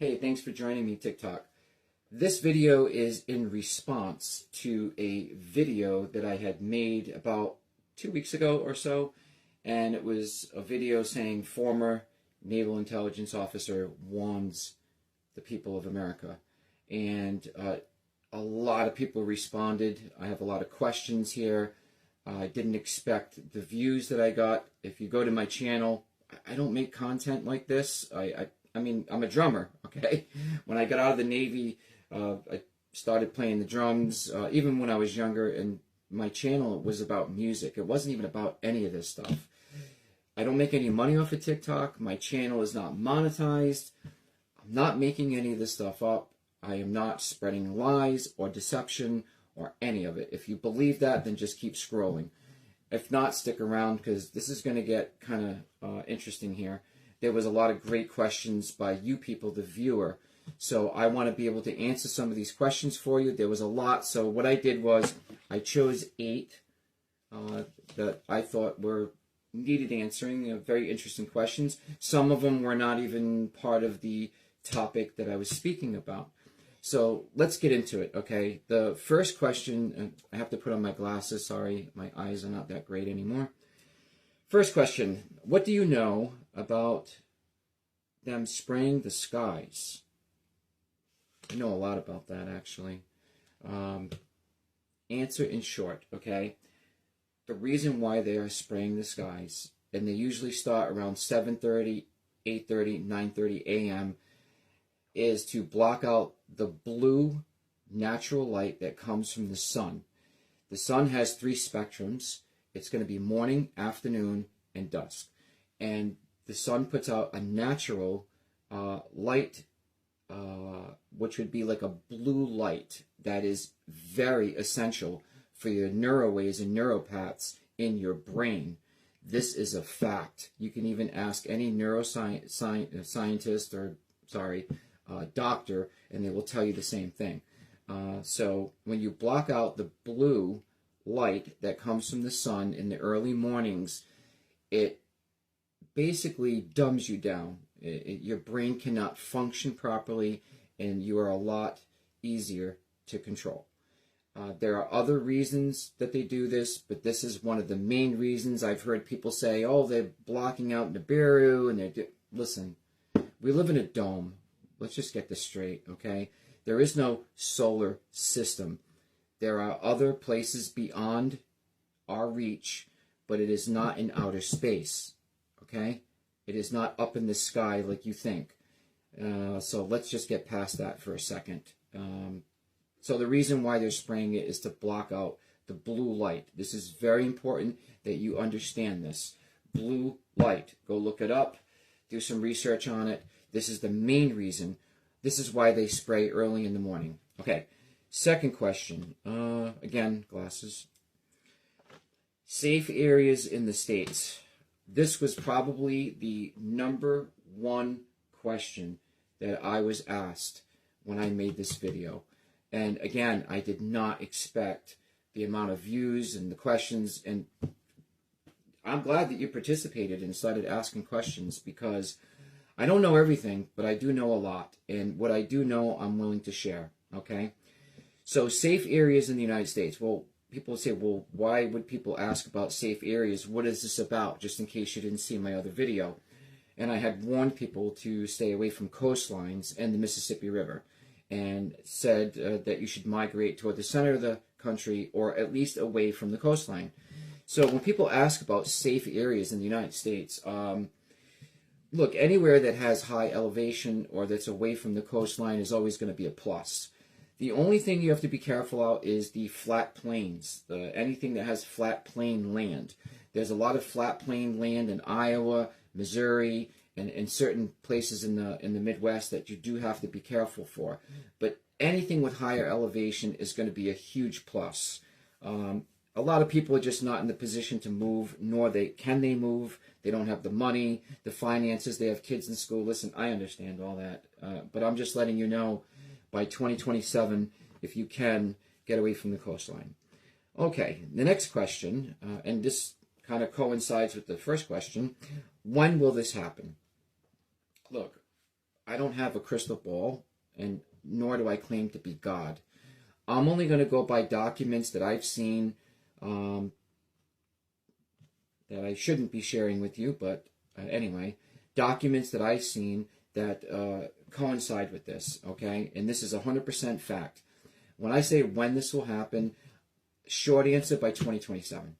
Hey, thanks for joining me, TikTok. This video is in response to a video that I had made about 2 weeks ago or so, and it was a video saying former naval intelligence officer warns the people of America. And a lot of people responded. I have a lot of questions here. I didn't expect the views that I got. If you go to my channel, I don't make content like this. I mean, I'm a drummer, okay? When I got out of the Navy, I started playing the drums, even when I was younger, and my channel was about music. It wasn't even about any of this stuff. I don't make any money off of TikTok. My channel is not monetized. I'm not making any of this stuff up. I am not spreading lies or deception or any of it. If you believe that, then just keep scrolling. If not, stick around, because this is going to get kind of interesting here. There was a lot of great questions by you people, the viewer. So I want to be able to answer some of these questions for you. There was a lot. So what I did was I chose 8 that I thought were needed answering. Very interesting questions. Some of them were not even part of the topic that I was speaking about. So let's get into it, okay? The first question, I have to put on my glasses. Sorry, my eyes are not that great anymore. First question, what do you know about them spraying the skies? I know a lot about that, actually. Answer in short, okay? The reason why they are spraying the skies, and they usually start around 7:30, 8:30, 9:30 a.m., is to block out the blue natural light that comes from the sun. The sun has 3 spectrums. It's going to be morning, afternoon, and dusk. And the sun puts out a natural light, which would be like a blue light that is very essential for your neurowaves and neuropaths in your brain. This is a fact. You can even ask any neuroscientist or, doctor, and they will tell you the same thing. So when you block out the blue light that comes from the sun in the early mornings, it basically dumbs you down. Your brain cannot function properly, and you are a lot easier to control. There are other reasons that they do this, but this is one of the main reasons. I've heard people say, oh, they're blocking out Nibiru, and listen, we live in a dome. Let's just get this straight, okay? There is no solar system. There are other places beyond our reach, but it is not in outer space, okay? It is not up in the sky like you think. So let's just get past that for a second. So the reason why they're spraying it is to block out the blue light. This is very important that you understand this. Blue light. Go look it up. Do some research on it. This is the main reason. This is why they spray early in the morning. Okay. Second question. Again, glasses. Safe areas in the States. This was probably the #1 question that I was asked when I made this video. And again, I did not expect the amount of views and the questions. And I'm glad that you participated and started asking questions, because I don't know everything, but I do know a lot. And what I do know, I'm willing to share, okay? So safe areas in the United States. Well, people say, well, why would people ask about safe areas? What is this about? Just in case you didn't see my other video. And I had warned people to stay away from coastlines and the Mississippi River, and said that you should migrate toward the center of the country, or at least away from the coastline. So when people ask about safe areas in the United States, look, anywhere that has high elevation or that's away from the coastline is always going to be a plus. The only thing you have to be careful out is the flat plains, anything that has flat plain land. There's a lot of flat plain land in Iowa, Missouri, and in certain places in the Midwest that you do have to be careful for. But anything with higher elevation is going to be a huge plus. A lot of people are just not in the position to move, nor can they move. They don't have the money, the finances, they have kids in school. Listen, I understand all that, but I'm just letting you know, by 2027, if you can, get away from the coastline. Okay, the next question, and this kind of coincides with the first question, when will this happen? Look, I don't have a crystal ball, and nor do I claim to be God. I'm only going to go by documents that I've seen that I shouldn't be sharing with you, but anyway, documents that I've seen that coincide with this, okay? And this is 100% fact. When I say when this will happen, short answer, by 2027.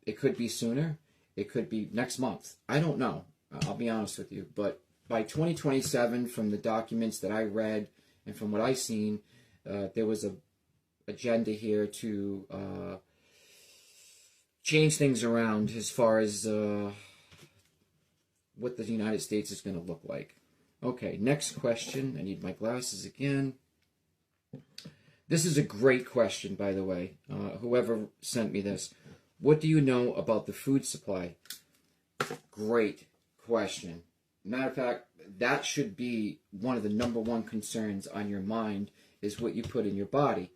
It could be sooner. It could be next month. I don't know. I'll be honest with you. But by 2027, from the documents that I read and from what I've seen, there was a agenda here to change things around as far as what the United States is going to look like. Okay, next question. I need my glasses again. This is a great question, by the way. Whoever sent me this. What do you know about the food supply? Great question. Matter of fact, that should be one of the #1 concerns on your mind, is what you put in your body.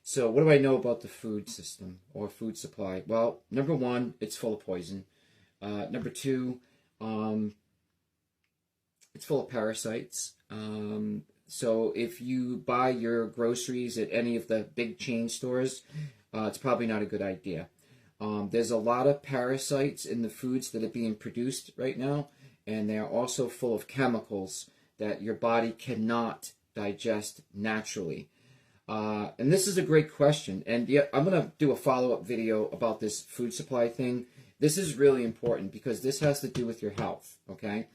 So what do I know about the food system or food supply? Well, #1, it's full of poison. #2, it's full of parasites. So if you buy your groceries at any of the big chain stores, it's probably not a good idea. There's a lot of parasites in the foods that are being produced right now, and they're also full of chemicals that your body cannot digest naturally. And this is a great question, and yeah, I'm going to do a follow-up video about this food supply thing. This is really important because this has to do with your health, okay?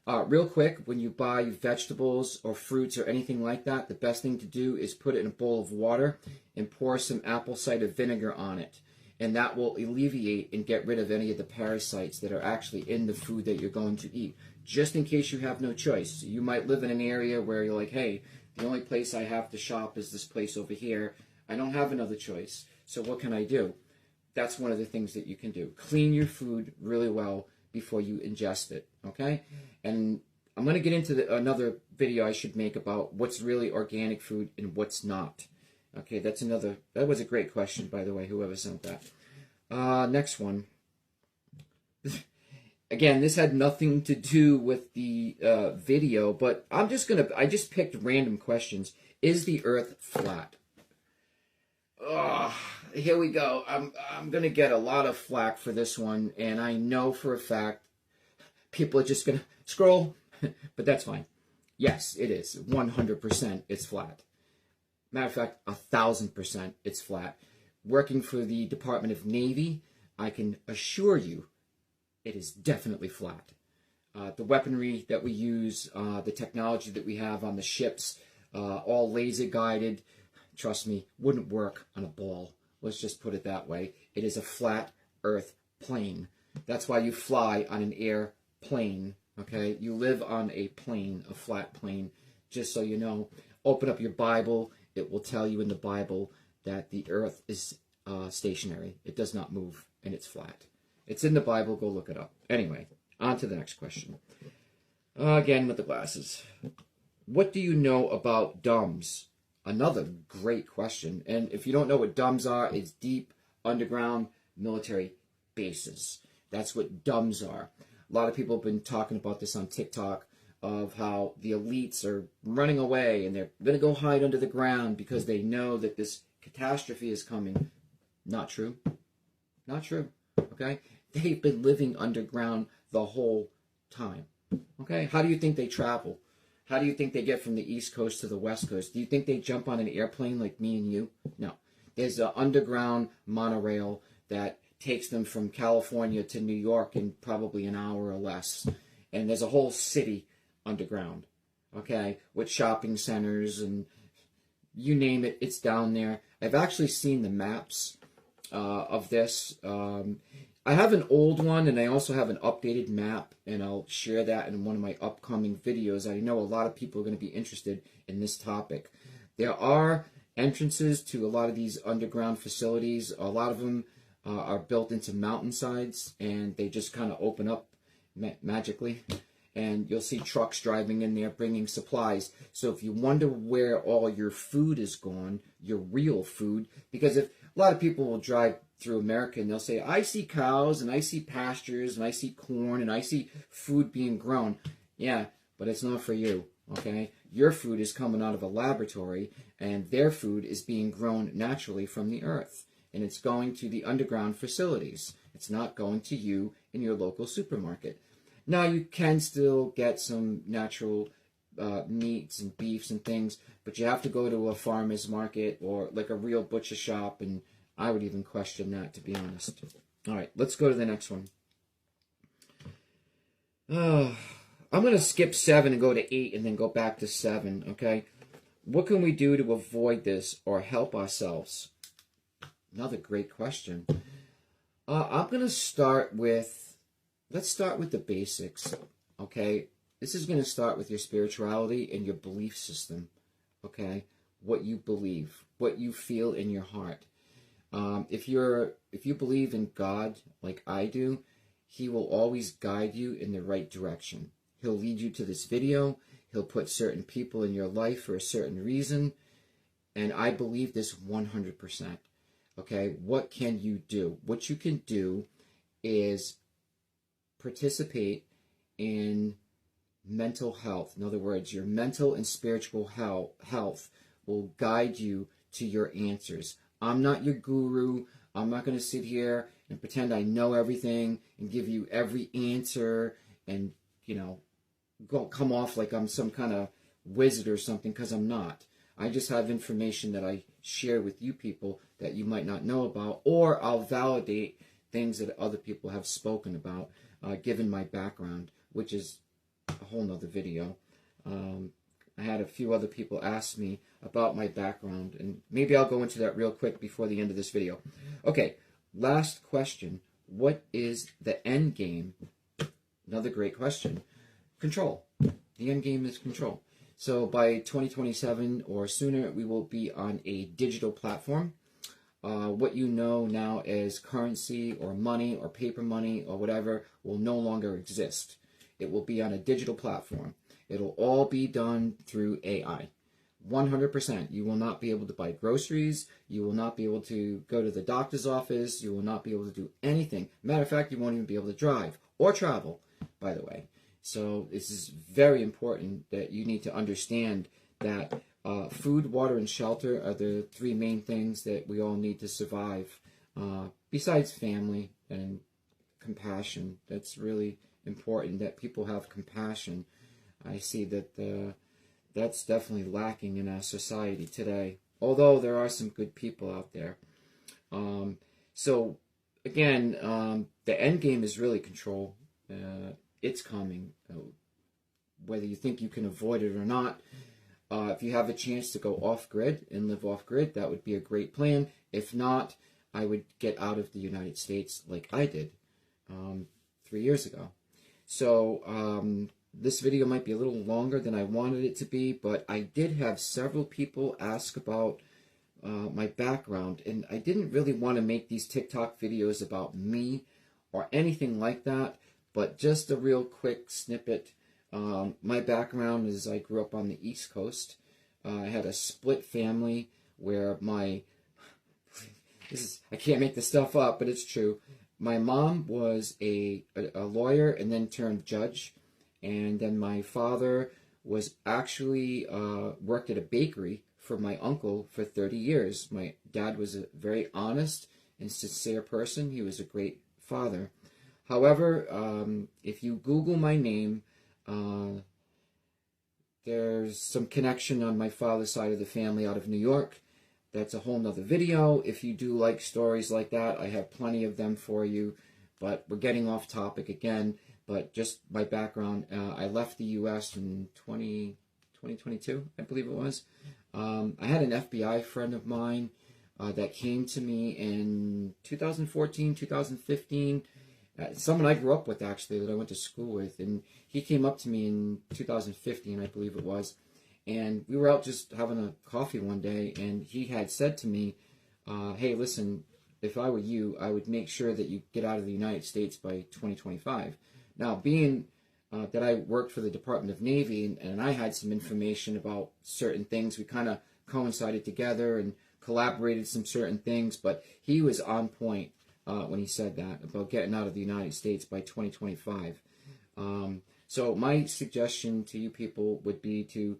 Real quick, when you buy vegetables or fruits or anything like that, the best thing to do is put it in a bowl of water and pour some apple cider vinegar on it. And that will alleviate and get rid of any of the parasites that are actually in the food that you're going to eat, just in case you have no choice. You might live in an area where you're like, hey, the only place I have to shop is this place over here. I don't have another choice, so what can I do? That's one of the things that you can do. Clean your food really well before you ingest it, okay? And I'm going to get into another video I should make about what's really organic food and what's not. Okay, that was a great question, by the way, whoever sent that. Next one. Again, this had nothing to do with the video, but I just picked random questions. Is the Earth flat? Here we go. I'm gonna get a lot of flack for this one, and I know for a fact people are just gonna scroll, but that's fine. Yes, it is 100%. It's flat. Matter of fact, 1,000% it's flat. Working for the Department of Navy, I can assure you it is definitely flat. The weaponry that we use, the technology that we have on the ships, all laser guided, trust me, wouldn't work on a ball. Let's just put it that way. It is a flat Earth plane. That's why you fly on an airplane, okay? You live on a plane, a flat plane, just so you know. Open up your Bible. It will tell you in the Bible that the Earth is stationary. It does not move, and it's flat. It's in the Bible. Go look it up. Anyway, on to the next question. Again, with the glasses. What do you know about DUMBs? Another great question. And if you don't know what DUMBs are, it's deep underground military bases. That's what DUMBs are. A lot of people have been talking about this on TikTok, of how the elites are running away and they're going to go hide under the ground because they know that this catastrophe is coming. Not true. Not true. Okay? They've been living underground the whole time. Okay? How do you think they travel? How do you think they get from the East Coast to the West Coast? Do you think they jump on an airplane like me and you? No. There's an underground monorail that takes them from California to New York in probably an hour or less. And there's a whole city underground, okay, with shopping centers and you name it, it's down there. I've actually seen the maps of this. I have an old one and I also have an updated map, and I'll share that in one of my upcoming videos. I know a lot of people are going to be interested in this topic. There are entrances to a lot of these underground facilities. A lot of them are built into mountainsides, and they just kind of open up magically. And you'll see trucks driving in there bringing supplies. So if you wonder where all your food is gone, your real food, because if a lot of people will drive through America and they'll say, I see cows and I see pastures and I see corn and I see food being grown. Yeah, but it's not for you, okay? Your food is coming out of a laboratory, and their food is being grown naturally from the earth, and it's going to the underground facilities. It's not going to you in your local supermarket. Now, you can still get some natural meats and beefs and things, but you have to go to a farmer's market or like a real butcher shop, and I would even question that, to be honest. All right, let's go to the next one. I'm going to skip 7 and go to 8 and then go back to 7, okay? What can we do to avoid this or help ourselves? Another great question. I'm going to start with, let's start with the basics, okay? This is going to start with your spirituality and your belief system, okay? What you believe, what you feel in your heart. If you believe in God like I do, He will always guide you in the right direction. He'll lead you to this video. He'll put certain people in your life for a certain reason. And I believe this 100%. Okay, what can you do? What you can do is participate in mental health. In other words, your mental and spiritual health will guide you to your answers. I'm not your guru. I'm not going to sit here and pretend I know everything and give you every answer and, come off like I'm some kind of wizard or something, because I'm not. I just have information that I share with you people that you might not know about, or I'll validate things that other people have spoken about, given my background, which is a whole nother video. I had a few other people ask me about my background, and maybe I'll go into that real quick before the end of this video. Okay, last question. What is the end game? Another great question. Control. The end game is control. So by 2027 or sooner, we will be on a digital platform. What you know now as currency or money or paper money or whatever will no longer exist. It will be on a digital platform. It'll all be done through AI. 100%. You will not be able to buy groceries. You will not be able to go to the doctor's office. You will not be able to do anything. Matter of fact, you won't even be able to drive or travel, by the way. So this is very important that you need to understand that food, water, and shelter are the 3 main things that we all need to survive, besides family and compassion. That's really important, that people have compassion. I see that that's definitely lacking in our society today, although there are some good people out there. So again, the end game is really control. It's coming, whether you think you can avoid it or not. If you have a chance to go off-grid and live off-grid, that would be a great plan. If not, I would get out of the United States like I did 3 years ago. So this video might be a little longer than I wanted it to be, but I did have several people ask about my background, and I didn't really want to make these TikTok videos about me or anything like that, but just a real quick snippet. My background is I grew up on the East Coast. I had a split family where I can't make this stuff up, but it's true. My mom was a lawyer and then turned judge. And then my father was actually worked at a bakery for my uncle for 30 years. My dad was a very honest and sincere person. He was a great father. However, if you Google my name, there's some connection on my father's side of the family out of New York. That's a whole nother video. If you do like stories like that, I have plenty of them for you. But we're getting off topic again. But just my background, I left the U.S. in 2022, I believe it was. I had an FBI friend of mine that came to me in 2014, 2015. Someone I grew up with, actually, that I went to school with. And he came up to me in 2015, I believe it was. And we were out just having a coffee one day, and he had said to me, hey, listen, if I were you, I would make sure that you get out of the United States by 2025. Now, being that I worked for the Department of Navy, and I had some information about certain things, we kind of coincided together and collaborated some certain things, but he was on point when he said that, about getting out of the United States by 2025. So my suggestion to you people would be to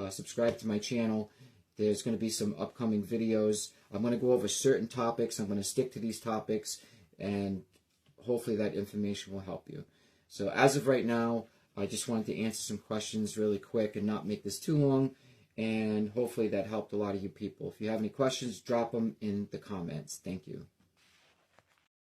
subscribe to my channel. There's going to be some upcoming videos. I'm going to go over certain topics. I'm going to stick to these topics, and hopefully that information will help you. So as of right now, I just wanted to answer some questions really quick and not make this too long, and hopefully that helped a lot of you people. If you have any questions, drop them in the comments. Thank you.